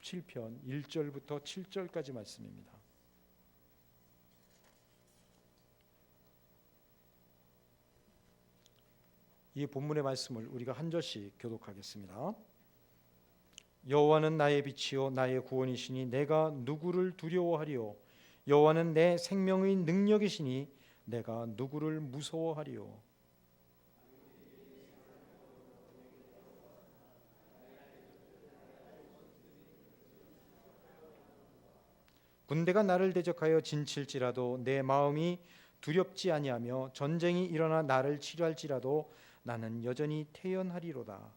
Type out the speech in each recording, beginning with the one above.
17편 1절부터 7절까지 말씀입니다. 이 본문의 말씀을 우리가 한 절씩 교독하겠습니다. 여호와는 나의 빛이요 나의 구원이시니 내가 누구를 두려워하리요. 여호와는 내 생명의 능력이시니 내가 누구를 무서워하리요. 군대가 나를 대적하여 진칠지라도 내 마음이 두렵지 아니하며 전쟁이 일어나 나를 치료할지라도 나는 여전히 태연하리로다.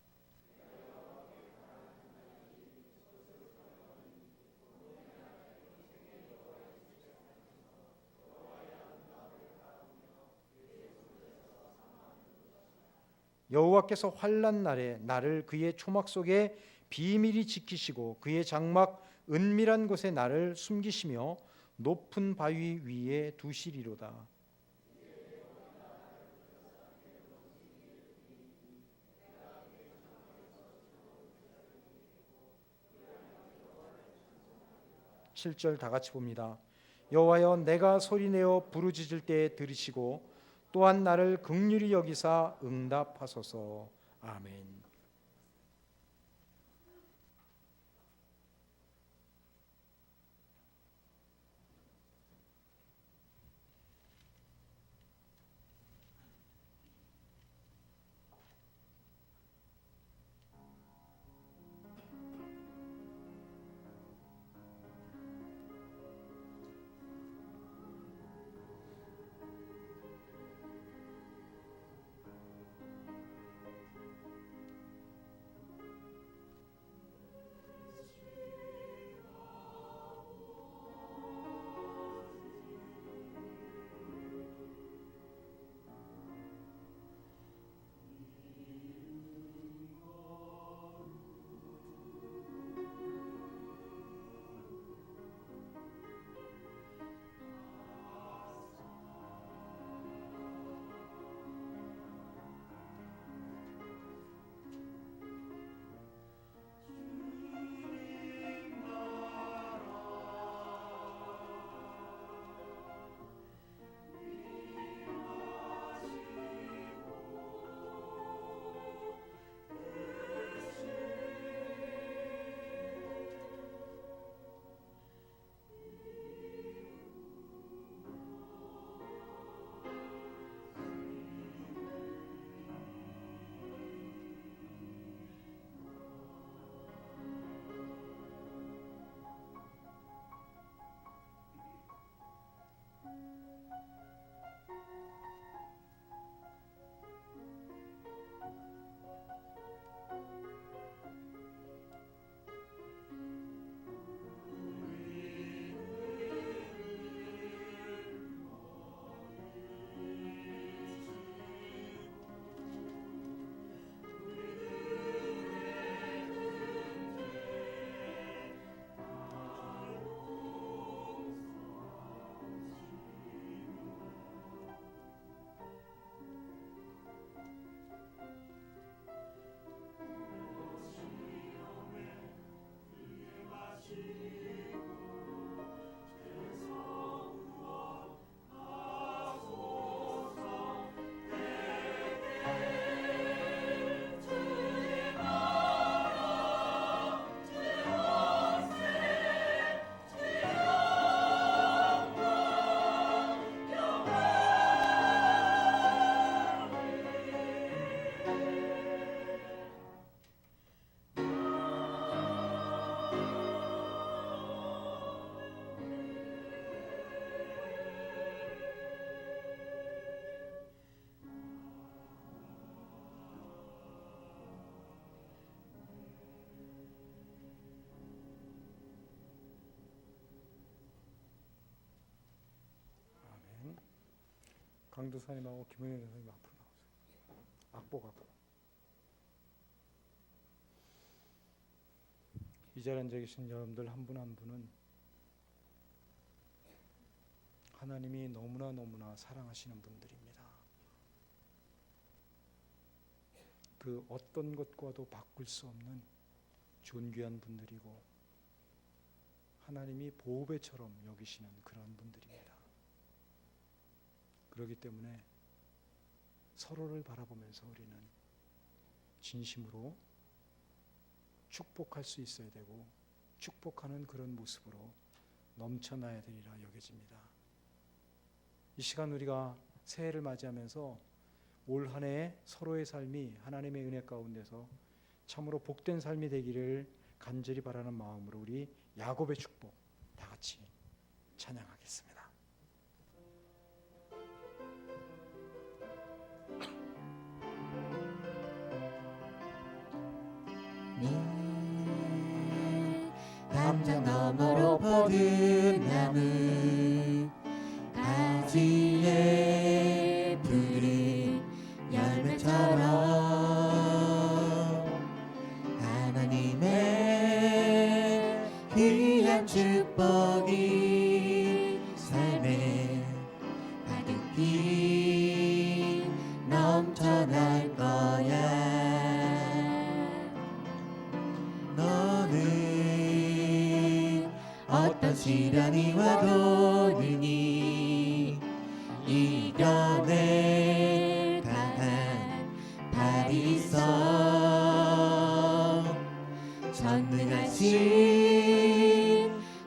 여호와께서 환난 날에 나를 그의 초막 속에 비밀히 지키시고 그의 장막 은밀한 곳에 나를 숨기시며 높은 바위 위에 두시리로다. 7절 다 같이 봅니다. 여호와여 내가 소리내어 부르짖을 때 들으시고 또한 나를 긍휼히 여기사 응답하소서. 아멘. 강도사님하고 김은혜 선생님 앞으로 나오세요. 악보 갖고. 이 자리에 앉아 계신 여러분들 한 분 한 분은 하나님이 너무나 사랑하시는 분들입니다. 그 어떤 것과도 바꿀 수 없는 존귀한 분들이고 하나님이 보배처럼 여기시는 그런 분들입니다. 그렇기 때문에 서로를 바라보면서 우리는 진심으로 축복할 수 있어야 되고 축복하는 그런 모습으로 넘쳐나야 되리라 여겨집니다. 이 시간 우리가 새해를 맞이하면서 올 한 해 서로의 삶이 하나님의 은혜 가운데서 참으로 복된 삶이 되기를 간절히 바라는 마음으로 우리 야곱의 축복 다 같이 찬양하겠습니다. 담장 너머로 뻗은 나무 가지에 푸른 열매처럼 하나님의 귀한 축복이 삶에 가득히 넘쳐날 거야. 어떤 시련이 와도 능히 이겨낼 강한 발이 있어. 전능하신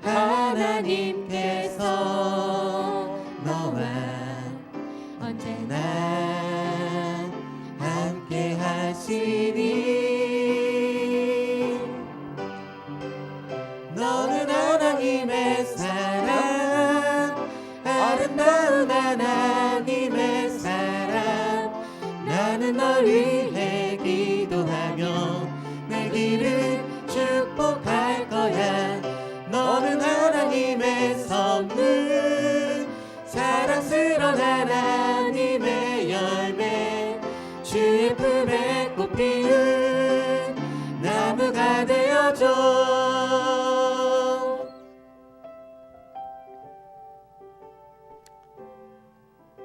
하나님께서 너와 언제나 함께 하시니 너는 하나님의 사랑, 아름다운 하나님의 사랑. 나는 널 위해 기도하며 내 길을 축복할 거야. 너는 하나님의 선물, 사랑스러운 하나님의 열매, 주의 품에 꽃 피운 나무가 되어줘.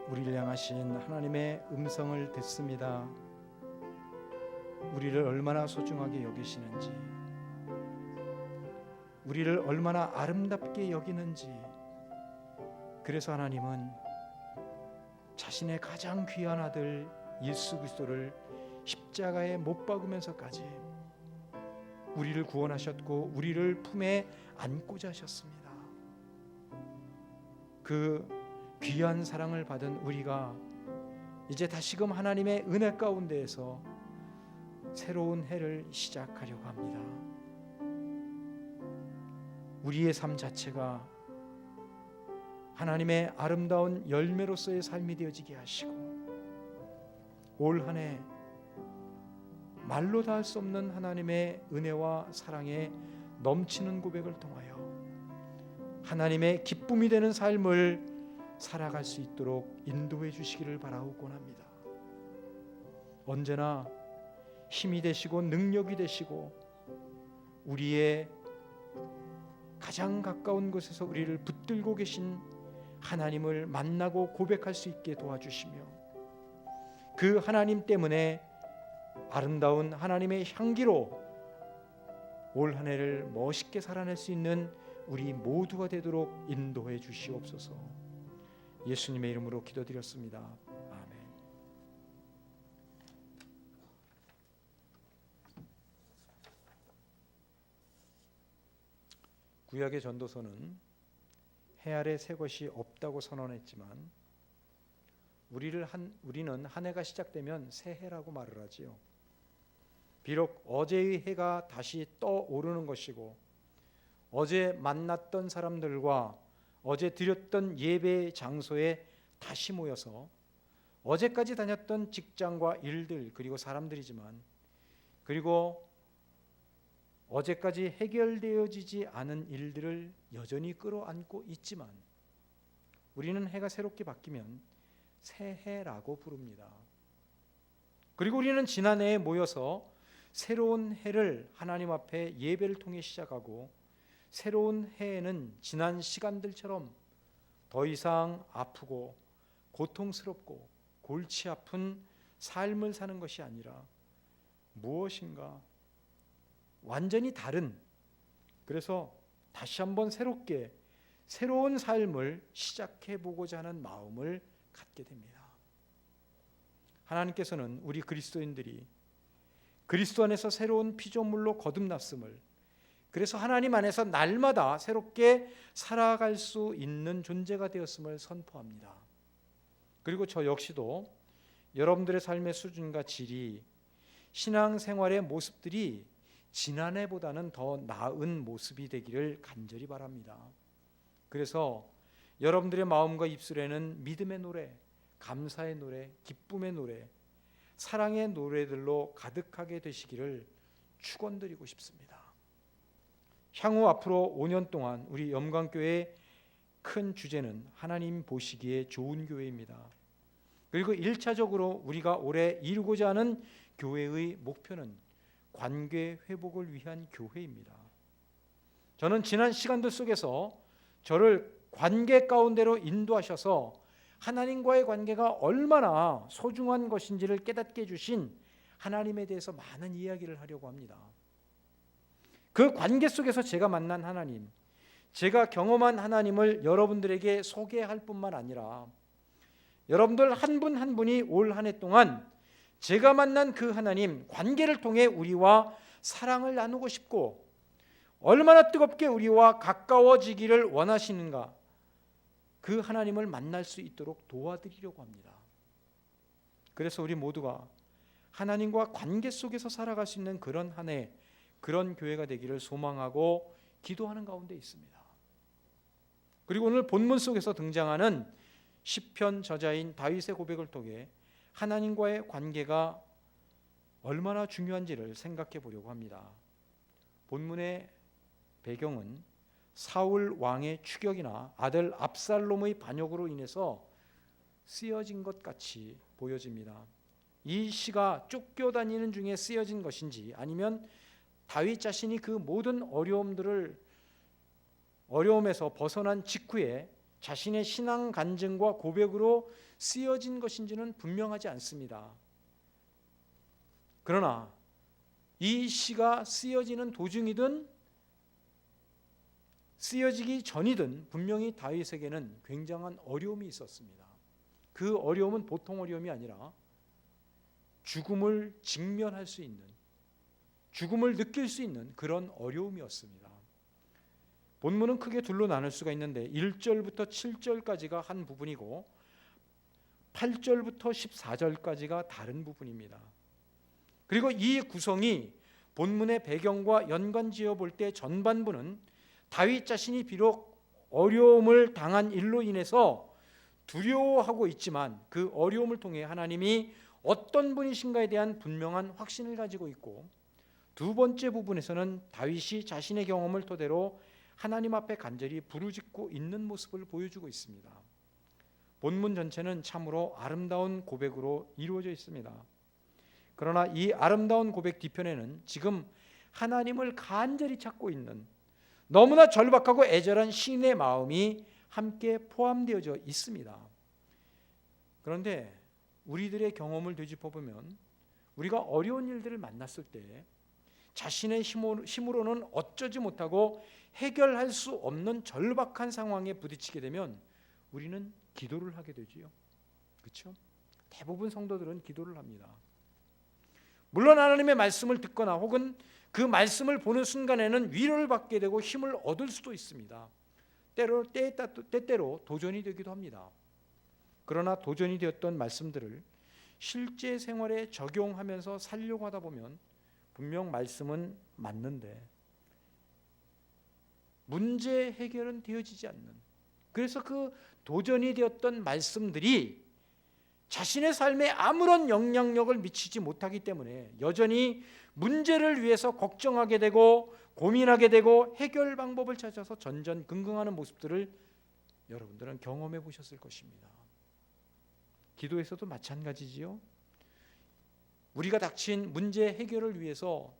우리를 향하신 하나님의 음성을 듣습니다. 우리를 얼마나 소중하게 여기시는지, 우리를 얼마나 아름답게 여기는지. 그래서 하나님은 자신의 가장 귀한 아들 예수 그리스도를 십자가에 못 박으면서까지 우리를 구원하셨고 우리를 품에 안고자 하셨습니다. 그 귀한 사랑을 받은 우리가 이제 다시금 하나님의 은혜 가운데에서 새로운 해를 시작하려고 합니다. 우리의 삶 자체가 하나님의 아름다운 열매로서의 삶이 되어지게 하시고 올 한 해 말로 다 할 수 없는 하나님의 은혜와 사랑에 넘치는 고백을 통하여 하나님의 기쁨이 되는 삶을 살아갈 수 있도록 인도해 주시기를 바라고 합니다. 언제나 힘이 되시고 능력이 되시고 우리의 가장 가까운 곳에서 우리를 붙들고 계신 하나님을 만나고 고백할 수 있게 도와주시며 그 하나님 때문에 아름다운 하나님의 향기로 올 한 해를 멋있게 살아낼 수 있는 우리 모두가 되도록 인도해 주시옵소서. 예수님의 이름으로 기도드렸습니다. 아멘. 구약의 전도서는 해 아래 새 것이 없다고 선언했지만 우리는 한 해가 시작되면 새해라고 말을 하지요. 비록 어제의 해가 다시 떠오르는 것이고 어제 만났던 사람들과 어제 드렸던 예배 장소에 다시 모여서 어제까지 다녔던 직장과 일들 그리고 사람들이지만 그리고 어제까지 해결되어지지 않은 일들을 여전히 끌어안고 있지만 우리는 해가 새롭게 바뀌면 새해라고 부릅니다. 그리고 우리는 지난해에 모여서 새로운 해를 하나님 앞에 예배를 통해 시작하고 새로운 해에는 지난 시간들처럼 더 이상 아프고 고통스럽고 골치 아픈 삶을 사는 것이 아니라 무엇인가 완전히 다른, 그래서 다시 한번 새로운 삶을 시작해 보고자 하는 마음을 갖게 됩니다. 하나님께서는 우리 그리스도인들이 그리스도 안에서 새로운 피조물로 거듭났음을, 그래서 하나님 안에서 날마다 새롭게 살아갈 수 있는 존재가 되었음을 선포합니다. 그리고 저 역시도 여러분들의 삶의 수준과 질이, 신앙생활의 모습들이 지난해보다는 더 나은 모습이 되기를 간절히 바랍니다. 그래서 여러분들의 마음과 입술에는 믿음의 노래, 감사의 노래, 기쁨의 노래, 사랑의 노래들로 가득하게 되시기를 축원드리고 싶습니다. 향후 앞으로 5년 동안 우리 영광교회의 큰 주제는 하나님 보시기에 좋은 교회입니다. 그리고 1차적으로 우리가 올해 이루고자 하는 교회의 목표는 관계 회복을 위한 교회입니다. 저는 지난 시간들 속에서 저를 관계 가운데로 인도하셔서 하나님과의 관계가 얼마나 소중한 것인지를 깨닫게 해주신 하나님에 대해서 많은 이야기를 하려고 합니다. 그 관계 속에서 제가 만난 하나님, 제가 경험한 하나님을 여러분들에게 소개할 뿐만 아니라 여러분들 한 분 한 분이 올 한 해 동안 제가 만난 그 하나님 관계를 통해 우리와 사랑을 나누고 싶고 얼마나 뜨겁게 우리와 가까워지기를 원하시는가, 그 하나님을 만날 수 있도록 도와드리려고 합니다. 그래서 우리 모두가 하나님과 관계 속에서 살아갈 수 있는 그런 한 해, 그런 교회가 되기를 소망하고 기도하는 가운데 있습니다. 그리고 오늘 본문 속에서 등장하는 시편 저자인 다윗의 고백을 통해 하나님과의 관계가 얼마나 중요한지를 생각해 보려고 합니다. 본문의 배경은 사울 왕의 추격이나 아들 압살롬의 반역으로 인해서 쓰여진 것 같이 보여집니다. 이 시가 쫓겨다니는 중에 쓰여진 것인지 아니면 다윗 자신이 그 모든 어려움에서 벗어난 직후에 자신의 신앙 간증과 고백으로 쓰여진 것인지는 분명하지 않습니다. 그러나 이 시가 쓰여지는 도중이든 쓰여지기 전이든 분명히 다윗에게는 굉장한 어려움이 있었습니다. 그 어려움은 보통 어려움이 아니라 죽음을 직면할 수 있는, 죽음을 느낄 수 있는 그런 어려움이었습니다. 본문은 크게 둘로 나눌 수가 있는데 1절부터 7절까지가 한 부분이고 8절부터 14절까지가 다른 부분입니다. 그리고 이 구성이 본문의 배경과 연관지어 볼 때 전반부는 다윗 자신이 비록 어려움을 당한 일로 인해서 두려워하고 있지만 그 어려움을 통해 하나님이 어떤 분이신가에 대한 분명한 확신을 가지고 있고, 두 번째 부분에서는 다윗이 자신의 경험을 토대로 하나님 앞에 간절히 부르짖고 있는 모습을 보여주고 있습니다. 본문 전체는 참으로 아름다운 고백으로 이루어져 있습니다. 그러나 이 아름다운 고백 뒤편에는 지금 하나님을 간절히 찾고 있는 너무나 절박하고 애절한 시인의 마음이 함께 포함되어져 있습니다. 그런데 우리들의 경험을 되짚어보면 우리가 어려운 일들을 만났을 때 자신의 힘으로는 어쩌지 못하고 해결할 수 없는 절박한 상황에 부딪히게 되면 우리는 기도를 하게 되지요. 그렇죠? 대부분 성도들은 기도를 합니다. 물론 하나님의 말씀을 듣거나 혹은 그 말씀을 보는 순간에는 위로를 받게 되고 힘을 얻을 수도 있습니다. 때때로 도전이 되기도 합니다. 그러나 도전이 되었던 말씀들을 실제 생활에 적용하면서 살려고 하다 보면 분명 말씀은 맞는데 문제 해결은 되어지지 않는, 그래서 그 도전이 되었던 말씀들이 자신의 삶에 아무런 영향력을 미치지 못하기 때문에 여전히 문제를 위해서 걱정하게 되고 고민하게 되고 해결 방법을 찾아서 전전긍긍하는 모습들을 여러분들은 경험해 보셨을 것입니다. 기도에서도 마찬가지지요. 우리가 닥친 문제 해결을 위해서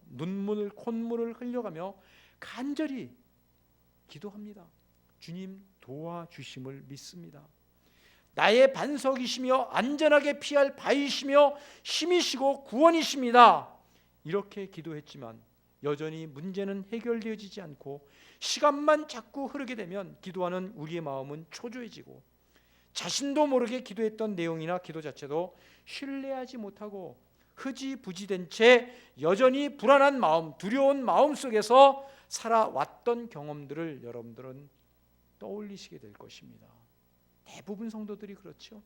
콧물을 흘려가며 간절히 기도합니다. 주님 도와주심을 믿습니다. 나의 반석이시며 안전하게 피할 바위시며 힘이시고 구원이십니다. 이렇게 기도했지만 여전히 문제는 해결되어지지 않고 시간만 자꾸 흐르게 되면 기도하는 우리의 마음은 초조해지고 자신도 모르게 기도했던 내용이나 기도 자체도 신뢰하지 못하고 흐지부지된 채 여전히 불안한 마음, 두려운 마음 속에서 살아왔던 경험들을 여러분들은 떠올리시게 될 것입니다. 대부분 성도들이 그렇죠.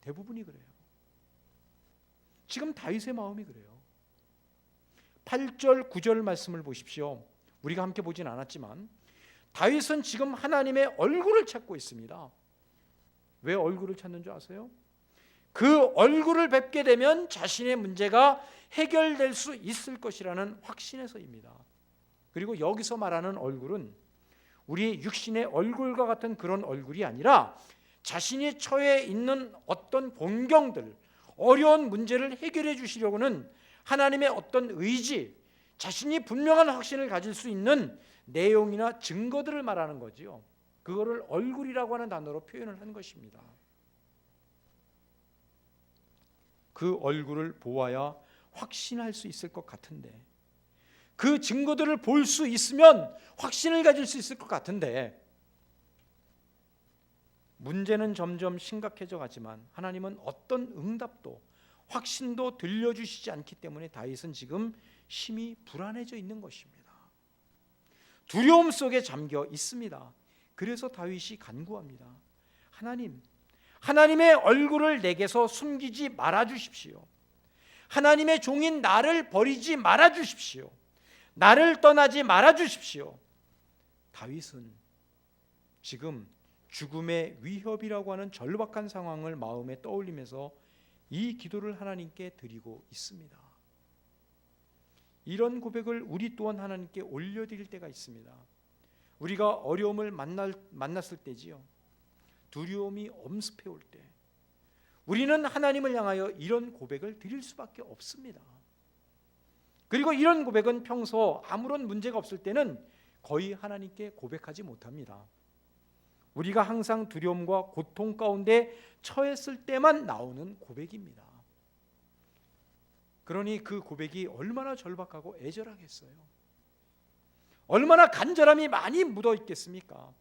대부분이 그래요. 지금 다윗의 마음이 그래요. 8절 9절 말씀을 보십시오. 우리가 함께 보진 않았지만 다윗은 지금 하나님의 얼굴을 찾고 있습니다. 왜 얼굴을 찾는 줄 아세요? 그 얼굴을 뵙게 되면 자신의 문제가 해결될 수 있을 것이라는 확신에서입니다. 그리고 여기서 말하는 얼굴은 우리 육신의 얼굴과 같은 그런 얼굴이 아니라 자신이 처해 있는 어떤 곤경들, 어려운 문제를 해결해 주시려고는 하나님의 어떤 의지, 자신이 분명한 확신을 가질 수 있는 내용이나 증거들을 말하는 거지요. 그거를 얼굴이라고 하는 단어로 표현을 한 것입니다. 그 얼굴을 보아야 확신할 수 있을 것 같은데, 그 증거들을 볼 수 있으면 확신을 가질 수 있을 것 같은데, 문제는 점점 심각해져 가지만 하나님은 어떤 응답도 확신도 들려주시지 않기 때문에 다윗은 지금 심히 불안해져 있는 것입니다. 두려움 속에 잠겨 있습니다. 그래서 다윗이 간구합니다. 하나님, 하나님의 얼굴을 내게서 숨기지 말아 주십시오. 하나님의 종인 나를 버리지 말아 주십시오. 나를 떠나지 말아 주십시오. 다윗은 지금 죽음의 위협이라고 하는 절박한 상황을 마음에 떠올리면서 이 기도를 하나님께 드리고 있습니다. 이런 고백을 우리 또한 하나님께 올려드릴 때가 있습니다. 우리가 어려움을 만났을 때지요. 두려움이 엄습해 올 때 우리는 하나님을 향하여 이런 고백을 드릴 수밖에 없습니다. 그리고 이런 고백은 평소 아무런 문제가 없을 때는 거의 하나님께 고백하지 못합니다. 우리가 항상 두려움과 고통 가운데 처했을 때만 나오는 고백입니다. 그러니 그 고백이 얼마나 절박하고 애절하겠어요. 얼마나 간절함이 많이 묻어 있겠습니까?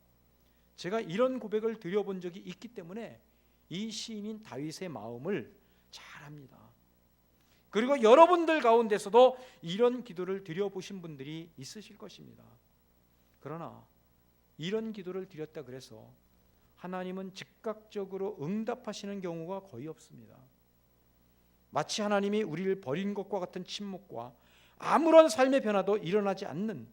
제가 이런 고백을 드려본 적이 있기 때문에 이 시인인 다윗의 마음을 잘 압니다. 그리고 여러분들 가운데서도 이런 기도를 드려보신 분들이 있으실 것입니다. 그러나 이런 기도를 드렸다 그래서 하나님은 즉각적으로 응답하시는 경우가 거의 없습니다. 마치 하나님이 우리를 버린 것과 같은 침묵과 아무런 삶의 변화도 일어나지 않는,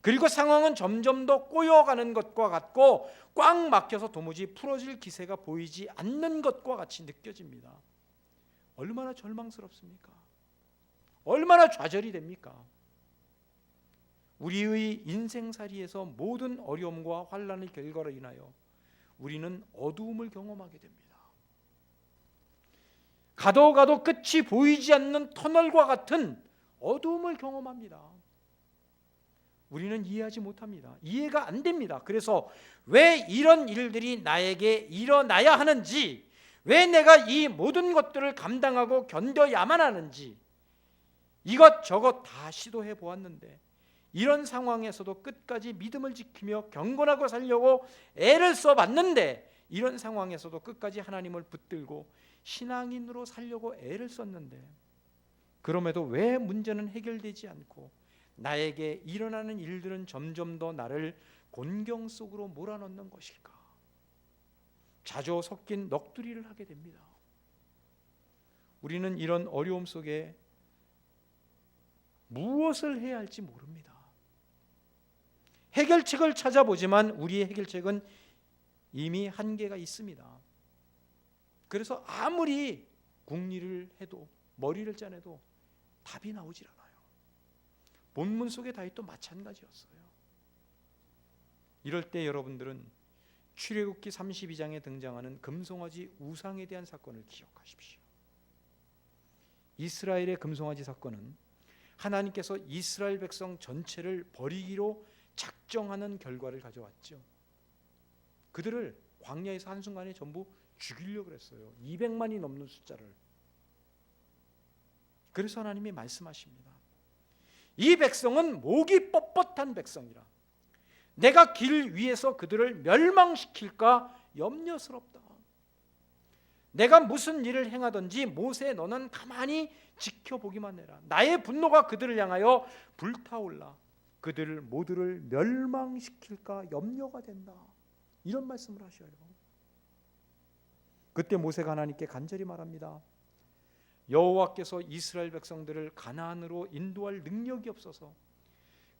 그리고 상황은 점점 더 꼬여가는 것과 같고 꽉 막혀서 도무지 풀어질 기세가 보이지 않는 것과 같이 느껴집니다. 얼마나 절망스럽습니까? 얼마나 좌절이 됩니까? 우리의 인생살이에서 모든 어려움과 환난의 결과로 인하여 우리는 어두움을 경험하게 됩니다. 가도 가도 끝이 보이지 않는 터널과 같은 어두움을 경험합니다. 우리는 이해하지 못합니다. 이해가 안 됩니다. 그래서 왜 이런 일들이 나에게 일어나야 하는지, 왜 내가 이 모든 것들을 감당하고 견뎌야만 하는지, 이것저것 다 시도해 보았는데 이런 상황에서도 끝까지 믿음을 지키며 경건하고 살려고 애를 써봤는데, 이런 상황에서도 끝까지 하나님을 붙들고 신앙인으로 살려고 애를 썼는데, 그럼에도 왜 문제는 해결되지 않고 나에게 일어나는 일들은 점점 더 나를 곤경 속으로 몰아넣는 것일까? 자조 섞인 넋두리를 하게 됩니다. 우리는 이런 어려움 속에 무엇을 해야 할지 모릅니다. 해결책을 찾아보지만 우리의 해결책은 이미 한계가 있습니다. 그래서 아무리 궁리를 해도, 머리를 짜내도 답이 나오질 않아요. 본문 속의 다윗도 마찬가지였어요. 이럴 때 여러분들은 출애굽기 32장에 등장하는 금송아지 우상에 대한 사건을 기억하십시오. 이스라엘의 금송아지 사건은 하나님께서 이스라엘 백성 전체를 버리기로 작정하는 결과를 가져왔죠. 그들을 광야에서 한순간에 전부 죽이려고 했어요. 200만이 넘는 숫자를. 그래서 하나님이 말씀하십니다. 이 백성은 목이 뻣뻣한 백성이라. 내가 길 위에서 그들을 멸망시킬까 염려스럽다. 내가 무슨 일을 행하든지 모세 너는 가만히 지켜보기만 해라. 나의 분노가 그들을 향하여 불타올라 그들을 모두를 멸망시킬까 염려가 된다. 이런 말씀을 하셔요. 그때 모세가 하나님께 간절히 말합니다. 여호와께서 이스라엘 백성들을 가나안으로 인도할 능력이 없어서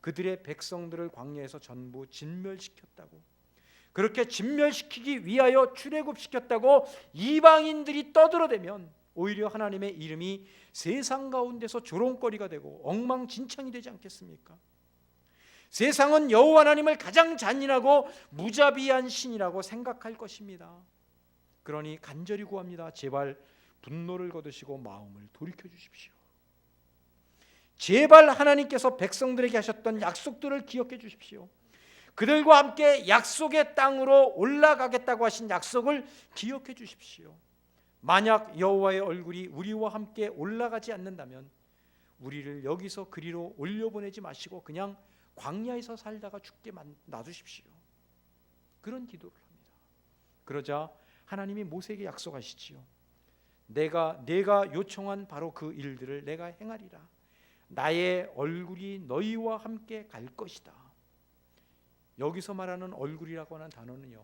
그들의 백성들을 광야에서 전부 진멸시켰다고, 그렇게 진멸시키기 위하여 출애굽시켰다고 이방인들이 떠들어대면 오히려 하나님의 이름이 세상 가운데서 조롱거리가 되고 엉망진창이 되지 않겠습니까? 세상은 여호와 하나님을 가장 잔인하고 무자비한 신이라고 생각할 것입니다. 그러니 간절히 구합니다. 제발 분노를 거두시고 마음을 돌이켜 주십시오. 제발 하나님께서 백성들에게 하셨던 약속들을 기억해 주십시오. 그들과 함께 약속의 땅으로 올라가겠다고 하신 약속을 기억해 주십시오. 만약 여호와의 얼굴이 우리와 함께 올라가지 않는다면 우리를 여기서 그리로 올려보내지 마시고 그냥 광야에서 살다가 죽게 놔두십시오. 그런 기도를 합니다. 그러자 하나님이 모세에게 약속하시지요. 내가 요청한 바로 그 일들을 내가 행하리라. 나의 얼굴이 너희와 함께 갈 것이다. 여기서 말하는 얼굴이라고 하는 단어는요,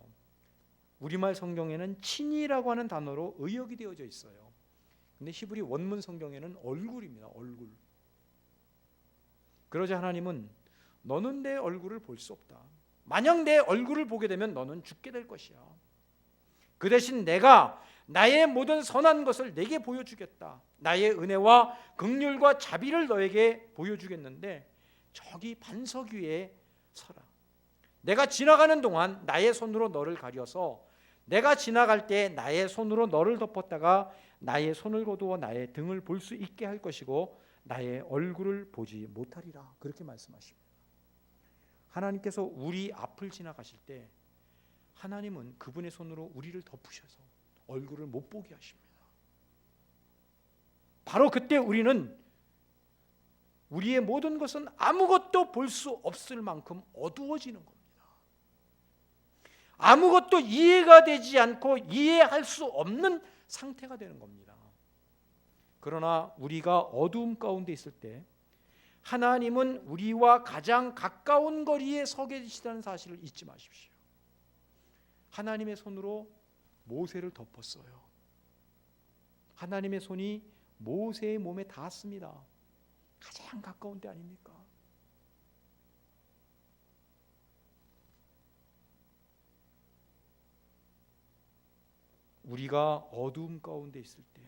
우리말 성경에는 친이라고 하는 단어로 의역이 되어져 있어요. 근데 히브리 원문 성경에는 얼굴입니다. 얼굴. 그러자 하나님은 너는 내 얼굴을 볼 수 없다. 만약 내 얼굴을 보게 되면 너는 죽게 될 것이야. 그 대신 내가 나의 모든 선한 것을 내게 보여주겠다. 나의 은혜와 긍휼과 자비를 너에게 보여주겠는데 저기 반석 위에 서라. 내가 지나가는 동안 나의 손으로 너를 가려서 내가 지나갈 때 나의 손으로 너를 덮었다가 나의 손을 거두어 나의 등을 볼 수 있게 할 것이고 나의 얼굴을 보지 못하리라. 그렇게 말씀하십니다. 하나님께서 우리 앞을 지나가실 때 하나님은 그분의 손으로 우리를 덮으셔서 얼굴을 못 보게 하십니다. 바로 그때 우리는 우리의 모든 것은 아무것도 볼 수 없을 만큼 어두워지는 겁니다. 아무것도 이해가 되지 않고 이해할 수 없는 상태가 되는 겁니다. 그러나 우리가 어두움 가운데 있을 때 하나님은 우리와 가장 가까운 거리에 서 계시다는 사실을 잊지 마십시오. 하나님의 손으로 모세를 덮었어요. 하나님의 손이 모세의 몸에 닿았습니다. 가장 가까운 데 아닙니까? 우리가 어두움 가운데 있을 때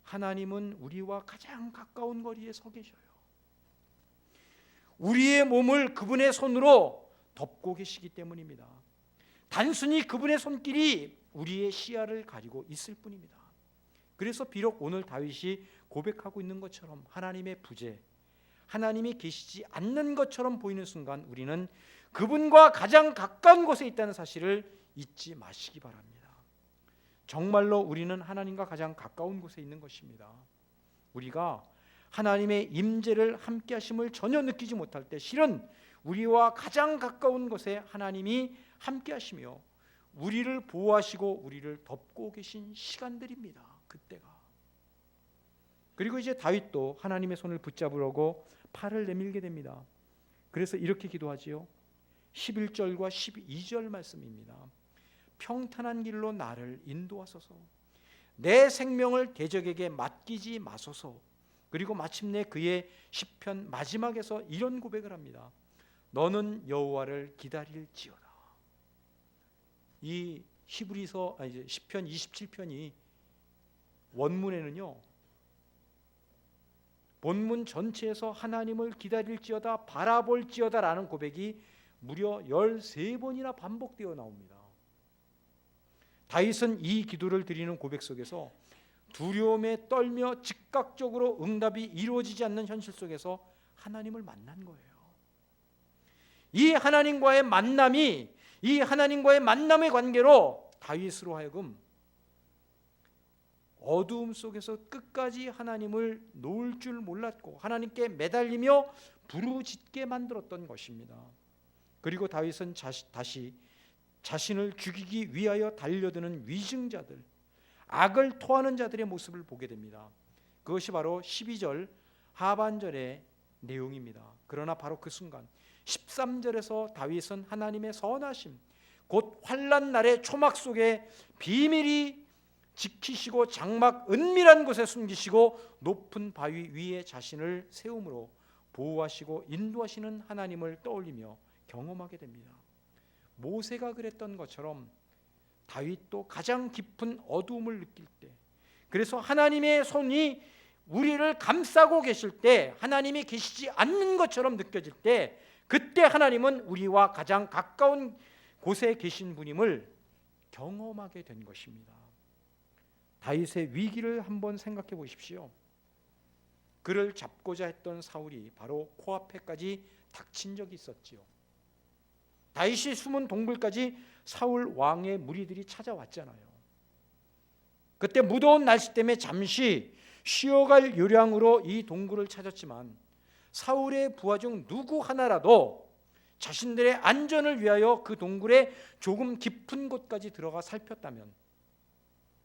하나님은 우리와 가장 가까운 거리에 서 계셔요. 우리의 몸을 그분의 손으로 덮고 계시기 때문입니다. 단순히 그분의 손길이 우리의 시야를 가리고 있을 뿐입니다. 그래서 비록 오늘 다윗이 고백하고 있는 것처럼 하나님의 부재, 하나님이 계시지 않는 것처럼 보이는 순간 우리는 그분과 가장 가까운 곳에 있다는 사실을 잊지 마시기 바랍니다. 정말로 우리는 하나님과 가장 가까운 곳에 있는 것입니다. 우리가 하나님의 임재를 함께 하심을 전혀 느끼지 못할 때 실은 우리와 가장 가까운 곳에 하나님이 함께 하시며 우리를 보호하시고 우리를 덮고 계신 시간들입니다. 그때가. 그리고 이제 다윗도 하나님의 손을 붙잡으려고 팔을 내밀게 됩니다. 그래서 이렇게 기도하지요. 11절과 12절 말씀입니다. 평탄한 길로 나를 인도하소서. 내 생명을 대적에게 맡기지 마소서. 그리고 마침내 그의 시편 마지막에서 이런 고백을 합니다. 너는 여호와를 기다릴지어다. 이 히브리서 시편 27편이 원문에는요, 본문 전체에서 하나님을 기다릴지어다, 바라볼지어다라는 고백이 무려 13번이나 반복되어 나옵니다. 다윗은 이 기도를 드리는 고백 속에서 두려움에 떨며 즉각적으로 응답이 이루어지지 않는 현실 속에서 하나님을 만난 거예요. 이 하나님과의 만남이, 이 하나님과의 만남의 관계로 다윗으로 하여금 어두움 속에서 끝까지 하나님을 놓을 줄 몰랐고 하나님께 매달리며 부르짖게 만들었던 것입니다. 그리고 다윗은 다시 자신을 죽이기 위하여 달려드는 위증자들, 악을 토하는 자들의 모습을 보게 됩니다. 그것이 바로 12절 하반절의 내용입니다. 그러나 바로 그 순간 13절에서 다윗은 하나님의 선하심, 곧 환난 날의 초막 속에 비밀이 지키시고 장막 은밀한 곳에 숨기시고 높은 바위 위에 자신을 세움으로 보호하시고 인도하시는 하나님을 떠올리며 경험하게 됩니다. 모세가 그랬던 것처럼 다윗도 가장 깊은 어두움을 느낄 때, 그래서 하나님의 손이 우리를 감싸고 계실 때, 하나님이 계시지 않는 것처럼 느껴질 때, 그때 하나님은 우리와 가장 가까운 곳에 계신 분임을 경험하게 된 것입니다. 다윗의 위기를 한번 생각해 보십시오. 그를 잡고자 했던 사울이 바로 코앞에까지 닥친 적이 있었지요. 다윗이 숨은 동굴까지 사울 왕의 무리들이 찾아왔잖아요. 그때 무더운 날씨 때문에 잠시 쉬어갈 요량으로 이 동굴을 찾았지만 사울의 부하 중 누구 하나라도 자신들의 안전을 위하여 그 동굴의 조금 깊은 곳까지 들어가 살폈다면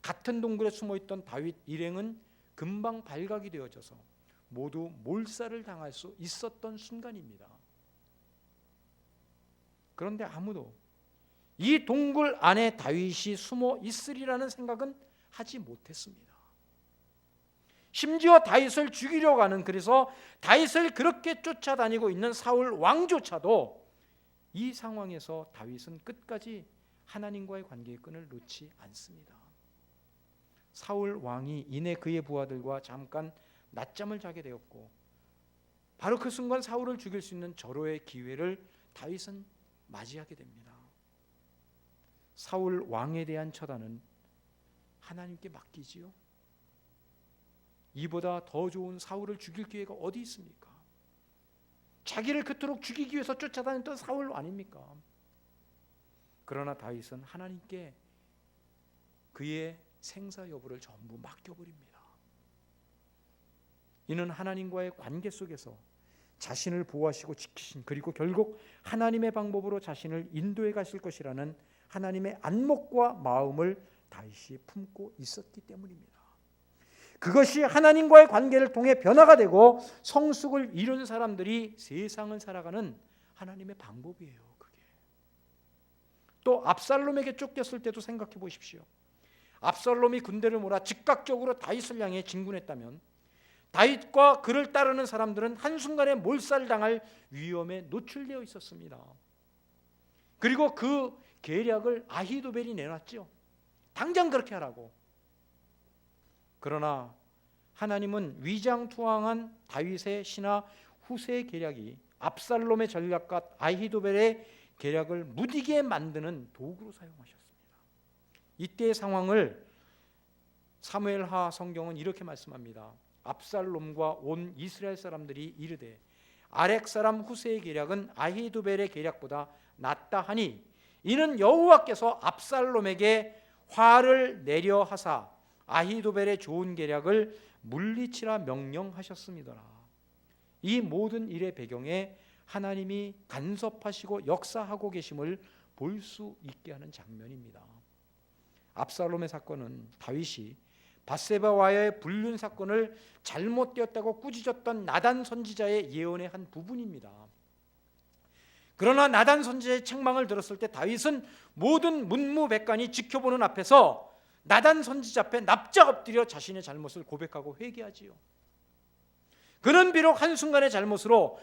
같은 동굴에 숨어있던 다윗 일행은 금방 발각이 되어져서 모두 몰살을 당할 수 있었던 순간입니다. 그런데 아무도 이 동굴 안에 다윗이 숨어 있으리라는 생각은 하지 못했습니다. 심지어 다윗을 죽이려고 하는, 그래서 다윗을 그렇게 쫓아다니고 있는 사울 왕조차도 이 상황에서 다윗은 끝까지 하나님과의 관계의 끈을 놓지 않습니다. 사울 왕이 이내 그의 부하들과 잠깐 낮잠을 자게 되었고 바로 그 순간 사울을 죽일 수 있는 절호의 기회를 다윗은 맞이하게 됩니다. 사울 왕에 대한 처단은 하나님께 맡기지요. 이보다 더 좋은 사울을 죽일 기회가 어디 있습니까? 자기를 그토록 죽이기 위해서 쫓아다녔던 사울 아닙니까? 그러나 다윗은 하나님께 그의 생사 여부를 전부 맡겨버립니다. 이는 하나님과의 관계 속에서 자신을 보호하시고 지키신, 그리고 결국 하나님의 방법으로 자신을 인도해 가실 것이라는 하나님의 안목과 마음을 다윗이 품고 있었기 때문입니다. 그것이 하나님과의 관계를 통해 변화가 되고 성숙을 이룬 사람들이 세상을 살아가는 하나님의 방법이에요. 그게. 또 압살롬에게 쫓겼을 때도 생각해 보십시오. 압살롬이 군대를 몰아 즉각적으로 다윗을 향해 진군했다면 다윗과 그를 따르는 사람들은 한순간에 몰살당할 위험에 노출되어 있었습니다. 그리고 그 계략을 아히도벨이 내놨죠. 당장 그렇게 하라고. 그러나 하나님은 위장투항한 다윗의 신하 후세의 계략이 압살롬의 전략과 아히도벨의 계략을 무디게 만드는 도구로 사용하셨습니다. 이때의 상황을 사무엘하 성경은 이렇게 말씀합니다. 압살롬과 온 이스라엘 사람들이 이르되 아렉 사람 후세의 계략은 아히도벨의 계략보다 낫다 하니 이는 여호와께서 압살롬에게 화를 내려 하사 아히도벨의 좋은 계략을 물리치라 명령하셨습니다. 이 모든 일의 배경에 하나님이 간섭하시고 역사하고 계심을 볼 수 있게 하는 장면입니다. 압살롬의 사건은 다윗이 밧세바와의 불륜 사건을 잘못되었다고 꾸짖었던 나단 선지자의 예언의 한 부분입니다. 그러나 나단 선지자의 책망을 들었을 때 다윗은 모든 문무백관이 지켜보는 앞에서 나단 선지자 앞에 납작 엎드려 자신의 잘못을 고백하고 회개하지요. 그는 비록 한순간의 잘못으로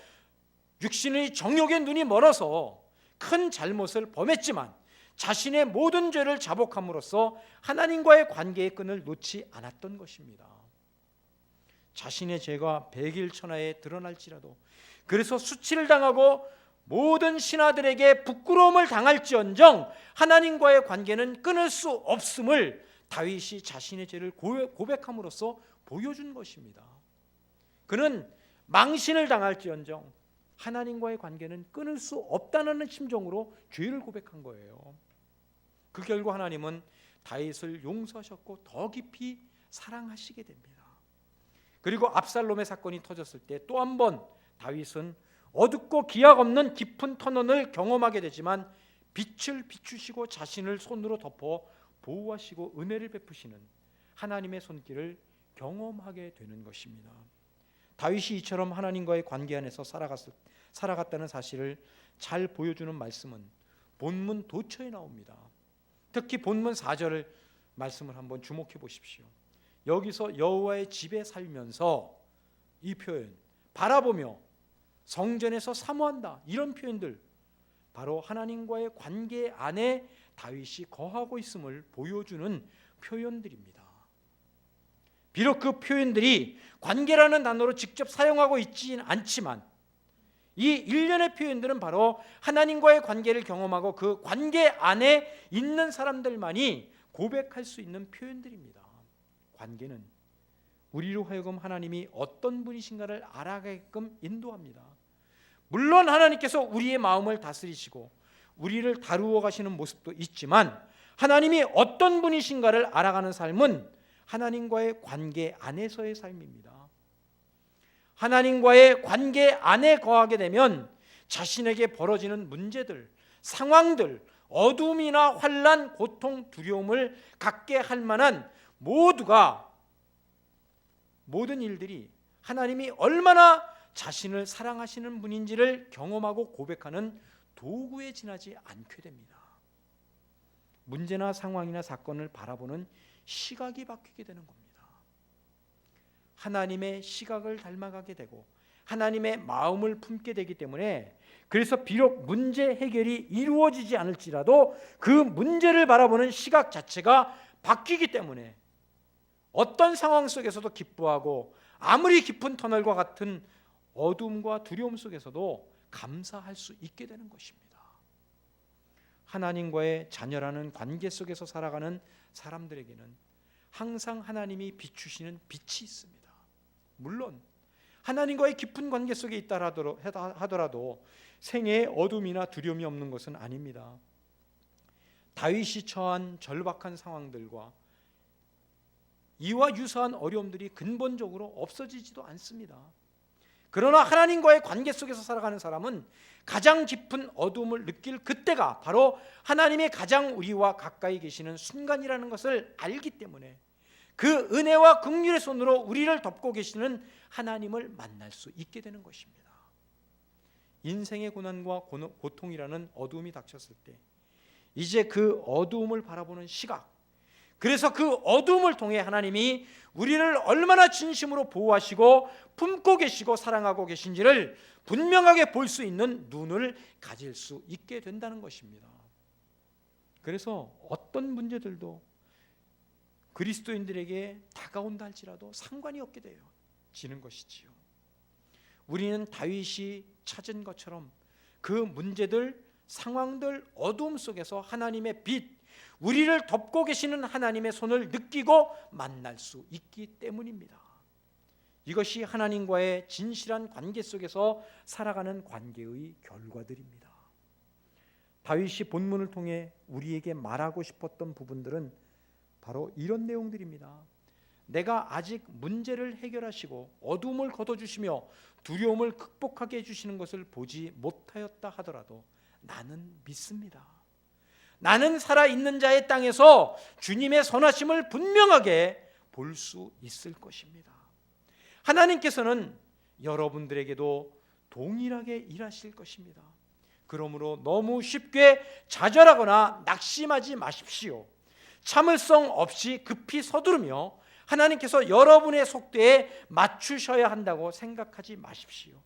육신의 정욕의 눈이 멀어서 큰 잘못을 범했지만 자신의 모든 죄를 자복함으로써 하나님과의 관계의 끈을 놓지 않았던 것입니다. 자신의 죄가 백일천하에 드러날지라도, 그래서 수치를 당하고 모든 신하들에게 부끄러움을 당할지언정 하나님과의 관계는 끊을 수 없음을 다윗이 자신의 죄를 고백함으로써 보여준 것입니다. 그는 망신을 당할지언정 하나님과의 관계는 끊을 수 없다는 심정으로 죄를 고백한 거예요. 그 결과 하나님은 다윗을 용서하셨고 더 깊이 사랑하시게 됩니다. 그리고 압살롬의 사건이 터졌을 때 또 한 번 다윗은 어둡고 기약 없는 깊은 터널을 경험하게 되지만 빛을 비추시고 자신을 손으로 덮어 보호하시고 은혜를 베푸시는 하나님의 손길을 경험하게 되는 것입니다. 다윗이 이처럼 하나님과의 관계 안에서 살아갔다는 사실을 잘 보여주는 말씀은 본문 도처에 나옵니다. 특히 본문 4절 말씀을 한번 주목해 보십시오. 여기서 여호와의 집에 살면서 이 표현, 바라보며 성전에서 사모한다, 이런 표현들 바로 하나님과의 관계 안에 다윗이 거하고 있음을 보여주는 표현들입니다. 비록 그 표현들이 관계라는 단어로 직접 사용하고 있지는 않지만 이 일련의 표현들은 바로 하나님과의 관계를 경험하고 그 관계 안에 있는 사람들만이 고백할 수 있는 표현들입니다. 관계는 우리로 하여금 하나님이 어떤 분이신가를 알아가게끔 인도합니다. 물론 하나님께서 우리의 마음을 다스리시고 우리를 다루어 가시는 모습도 있지만 하나님이 어떤 분이신가를 알아가는 삶은 하나님과의 관계 안에서의 삶입니다. 하나님과의 관계 안에 거하게 되면 자신에게 벌어지는 문제들, 상황들, 어둠이나 환난, 고통, 두려움을 갖게 할 만한 모든 일들이 하나님이 얼마나 자신을 사랑하시는 분인지를 경험하고 고백하는 도구에 지나지 않게 됩니다. 문제나 상황이나 사건을 바라보는 시각이 바뀌게 되는 겁니다. 하나님의 시각을 닮아가게 되고 하나님의 마음을 품게 되기 때문에 그래서 비록 문제 해결이 이루어지지 않을지라도 그 문제를 바라보는 시각 자체가 바뀌기 때문에 어떤 상황 속에서도 기뻐하고 아무리 깊은 터널과 같은 어둠과 두려움 속에서도 감사할 수 있게 되는 것입니다. 하나님과의 자녀라는 관계 속에서 살아가는 사람들에게는 항상 하나님이 비추시는 빛이 있습니다. 물론 하나님과의 깊은 관계 속에 있다 하더라도 생애에 어둠이나 두려움이 없는 것은 아닙니다. 다윗이 처한 절박한 상황들과 이와 유사한 어려움들이 근본적으로 없어지지도 않습니다. 그러나 하나님과의 관계 속에서 살아가는 사람은 가장 깊은 어둠을 느낄 그때가 바로 하나님의 가장 우리와 가까이 계시는 순간이라는 것을 알기 때문에 그 은혜와 긍휼의 손으로 우리를 덮고 계시는 하나님을 만날 수 있게 되는 것입니다. 인생의 고난과 고통이라는 어둠이 닥쳤을 때 이제 그 어둠을 바라보는 시각, 그래서 그 어둠을 통해 하나님이 우리를 얼마나 진심으로 보호하시고 품고 계시고 사랑하고 계신지를 분명하게 볼 수 있는 눈을 가질 수 있게 된다는 것입니다. 그래서 어떤 문제들도 그리스도인들에게 다가온다 할지라도 상관이 없게 되어지는 것이지요. 우리는 다윗이 찾은 것처럼 그 문제들, 상황들, 어두움 속에서 하나님의 빛, 우리를 덮고 계시는 하나님의 손을 느끼고 만날 수 있기 때문입니다. 이것이 하나님과의 진실한 관계 속에서 살아가는 관계의 결과들입니다. 다윗이 본문을 통해 우리에게 말하고 싶었던 부분들은 바로 이런 내용들입니다. 내가 아직 문제를 해결하시고 어둠을 걷어주시며 두려움을 극복하게 해주시는 것을 보지 못하였다 하더라도 나는 믿습니다. 나는 살아있는 자의 땅에서 주님의 선하심을 분명하게 볼 수 있을 것입니다. 하나님께서는 여러분들에게도 동일하게 일하실 것입니다. 그러므로 너무 쉽게 좌절하거나 낙심하지 마십시오. 참을성 없이 급히 서두르며 하나님께서 여러분의 속도에 맞추셔야 한다고 생각하지 마십시오.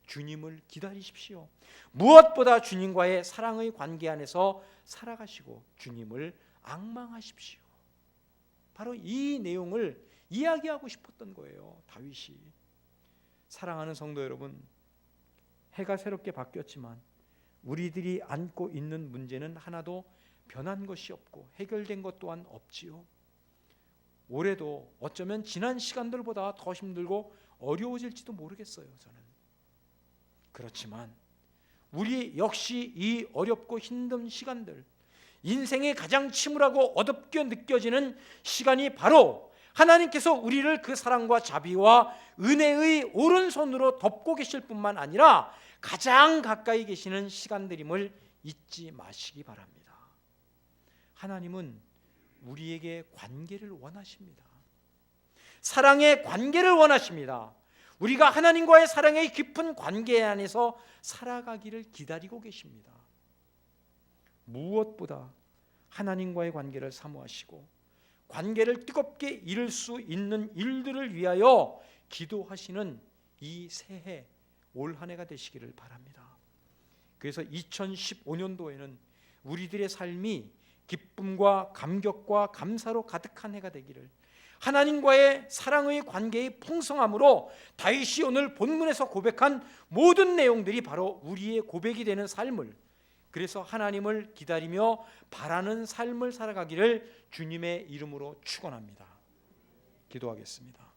주님을 기다리십시오. 무엇보다 주님과의 사랑의 관계 안에서 살아가시고 주님을 앙망하십시오. 바로 이 내용을 이야기하고 싶었던 거예요. 다윗이. 사랑하는 성도 여러분, 해가 새롭게 바뀌었지만 우리들이 안고 있는 문제는 하나도 변한 것이 없고 해결된 것 또한 없지요. 올해도 어쩌면 지난 시간들보다 더 힘들고 어려워질지도 모르겠어요. 저는. 그렇지만 우리 역시 이 어렵고 힘든 시간들, 인생의 가장 침울하고 어둡게 느껴지는 시간이 바로 하나님께서 우리를 그 사랑과 자비와 은혜의 오른손으로 덮고 계실 뿐만 아니라 가장 가까이 계시는 시간들임을 잊지 마시기 바랍니다. 하나님은 우리에게 관계를 원하십니다. 사랑의 관계를 원하십니다. 우리가 하나님과의 사랑의 깊은 관계 안에서 살아가기를 기다리고 계십니다. 무엇보다 하나님과의 관계를 사모하시고 관계를 뜨겁게 이룰 수 있는 일들을 위하여 기도하시는 이 새해 올 한 해가 되시기를 바랍니다. 그래서 2015년도에는 우리들의 삶이 기쁨과 감격과 감사로 가득한 해가 되기를, 하나님과의 사랑의 관계의 풍성함으로 다윗이 오늘 본문에서 고백한 모든 내용들이 바로 우리의 고백이 되는 삶을, 그래서 하나님을 기다리며 바라는 삶을 살아가기를 주님의 이름으로 축원합니다. 기도하겠습니다.